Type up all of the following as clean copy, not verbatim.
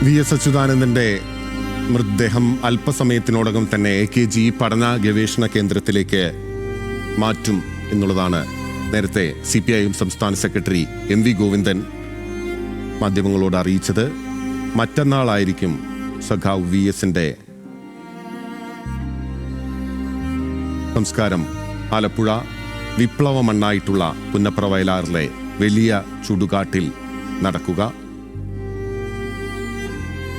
VS. അച്യുതാനന്ദൻ്റെ മൃതദേഹം അല്പസമയത്തിനോടകം തന്നെ AKG പഠന ഗവേഷണ കേന്ദ്രത്തിലേക്ക് മാറ്റും എന്നുള്ളതാണ് നേരത്തെ CPIM സംസ്ഥാന സെക്രട്ടറി MV ഗോവിന്ദൻ മാധ്യമങ്ങളോട് അറിയിച്ചത്. മറ്റന്നാളായിരിക്കും സഖാവ് VSന്റെ സംസ്കാരം ആലപ്പുഴ വിപ്ലവ മണ്ണായിട്ടുള്ള പുന്നപ്ര വയലാറിലെ വലിയ ചുടുകാട്ടിൽ നടക്കുക.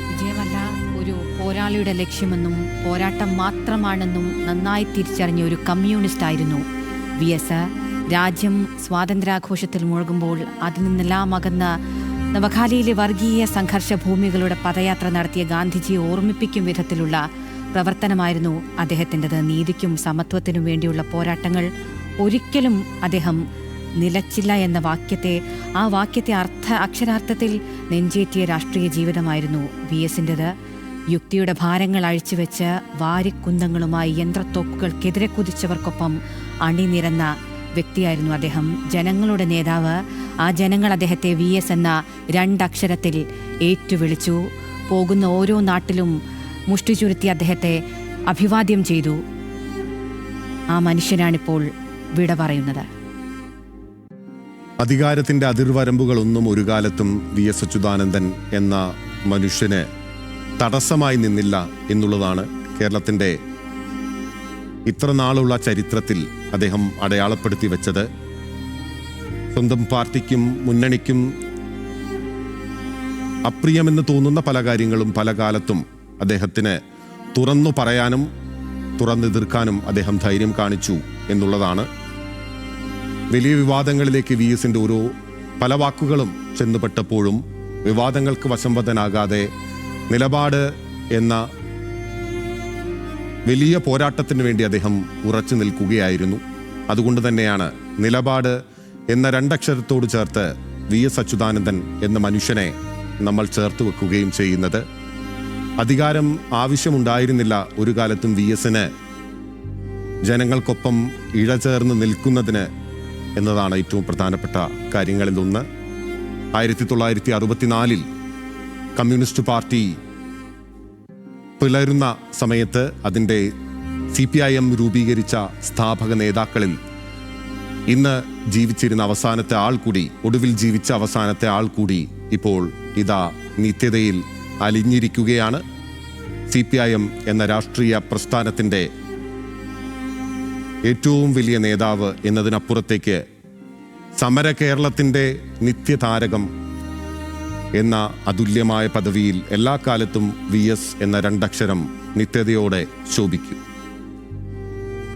വിജയമല്ല ഒരു പോരാളിയുടെ ലക്ഷ്യമെന്നും പോരാട്ടം മാത്രമാണെന്നും നന്നായി തിരിച്ചറിഞ്ഞ ഒരു കമ്മ്യൂണിസ്റ്റ് ആയിരുന്നു VS. രാജ്യം സ്വാതന്ത്ര്യാഘോഷത്തിൽ മുഴുകുമ്പോൾ അതിൽ നിന്നെല്ലാം അകന്ന നവഖാലിയിലെ വർഗീയ സംഘർഷ ഭൂമികളുടെ പദയാത്ര നടത്തിയ ഗാന്ധിജിയെ ഓർമ്മിപ്പിക്കും വിധത്തിലുള്ള പ്രവർത്തനമായിരുന്നു അദ്ദേഹത്തിൻ്റെത്. നീതിക്കും സമത്വത്തിനും വേണ്ടിയുള്ള പോരാട്ടങ്ങൾ ഒരിക്കലും അദ്ദേഹം നിലച്ചില്ല എന്ന വാക്യത്തെ അക്ഷരാർത്ഥത്തിൽ നെഞ്ചേറ്റിയ രാഷ്ട്രീയ ജീവിതമായിരുന്നു VSൻ്റെത്. യുക്തിയുടെ ഭാരങ്ങൾ അഴിച്ചുവെച്ച് വാരിക്കുന്തങ്ങളുമായി യന്ത്രത്തോക്കുകൾക്കെതിരെ കുതിച്ചവർക്കൊപ്പം അണിനിരന്ന വ്യക്തിയായിരുന്നു അദ്ദേഹം. ജനങ്ങളുടെ നേതാവ്. ആ ജനങ്ങൾ അദ്ദേഹത്തെ VS എന്ന രണ്ടക്ഷരത്തിൽ ഏറ്റുവിളിച്ചു. പോകുന്ന ഓരോ നാട്ടിലും മുഷ്ടി ചുരുത്തി അദ്ദേഹത്തെ അഭിവാദ്യം ചെയ്തു. ആ മനുഷ്യനാണിപ്പോൾ വിട പറയുന്നത്. അധികാരത്തിന്റെ അതിർവരമ്പുകളൊന്നും ഒരു കാലത്തും വി.എസ്. അച്യുതാനന്ദൻ എന്ന മനുഷ്യന് തടസ്സമായി നിന്നില്ല എന്നുള്ളതാണ് കേരളത്തിന്റെ ഇത്ര നാളുള്ള ചരിത്രത്തിൽ അദ്ദേഹം അടയാളപ്പെടുത്തി വെച്ചത്. സ്വന്തം പാർട്ടിക്കും മുന്നണിക്കും അപ്രിയമെന്ന് തോന്നുന്ന പല കാര്യങ്ങളും പല കാലത്തും അദ്ദേഹത്തിന് തുറന്നു പറയാനും തുറന്നെതിർക്കാനും അദ്ദേഹം ധൈര്യം കാണിച്ചു എന്നുള്ളതാണ്. വലിയ വിവാദങ്ങളിലേക്ക് VSന്റെ പല വാക്കുകളും ചെന്നുപെട്ടപ്പോഴും വിവാദങ്ങൾക്ക് വശംവദനാകാതെ നിലപാട് എന്ന വലിയ പോരാട്ടത്തിന് വേണ്ടി അദ്ദേഹം ഉറച്ചു നിൽക്കുകയായിരുന്നു. അതുകൊണ്ട് തന്നെയാണ് നിലപാട് എന്ന രണ്ടക്ഷരത്തോട് ചേർത്ത് വി.എസ്. അച്യുതാനന്ദൻ എന്ന മനുഷ്യനെ നമ്മൾ ചേർത്ത് വെക്കുകയും ചെയ്യുന്നത്. അധികാരം ആവശ്യമുണ്ടായിരുന്നില്ല ഒരു കാലത്തും VSന് ജനങ്ങൾക്കൊപ്പം ഇഴചേർന്ന് നിൽക്കുന്നതിന് എന്നതാണ് ഏറ്റവും പ്രധാനപ്പെട്ട കാര്യങ്ങളിലൊന്ന്. 1964 കമ്മ്യൂണിസ്റ്റ് പാർട്ടി പിളരുന്ന സമയത്ത് അതിൻ്റെ CPIM രൂപീകരിച്ച സ്ഥാപക നേതാക്കളിൽ ഇന്ന് ജീവിച്ചിരുന്ന അവസാനത്തെ ആൾ കൂടി, ഒടുവിൽ ജീവിച്ച അവസാനത്തെ ആൾ കൂടി ഇപ്പോൾ ഇതാ നിത്യതയിൽ അലിഞ്ഞിരിക്കുകയാണ്. CPIM എന്ന രാഷ്ട്രീയ പ്രസ്ഥാനത്തിൻ്റെ ഏറ്റവും വലിയ നേതാവ് എന്നതിനപ്പുറത്തേക്ക് സമര കേരളത്തിൻ്റെ നിത്യതാരകം എന്ന അതുല്യമായ പദവിയിൽ എല്ലാ കാലത്തും VS എന്ന രണ്ടക്ഷരം നിത്യതയോടെ ശോഭിക്കും.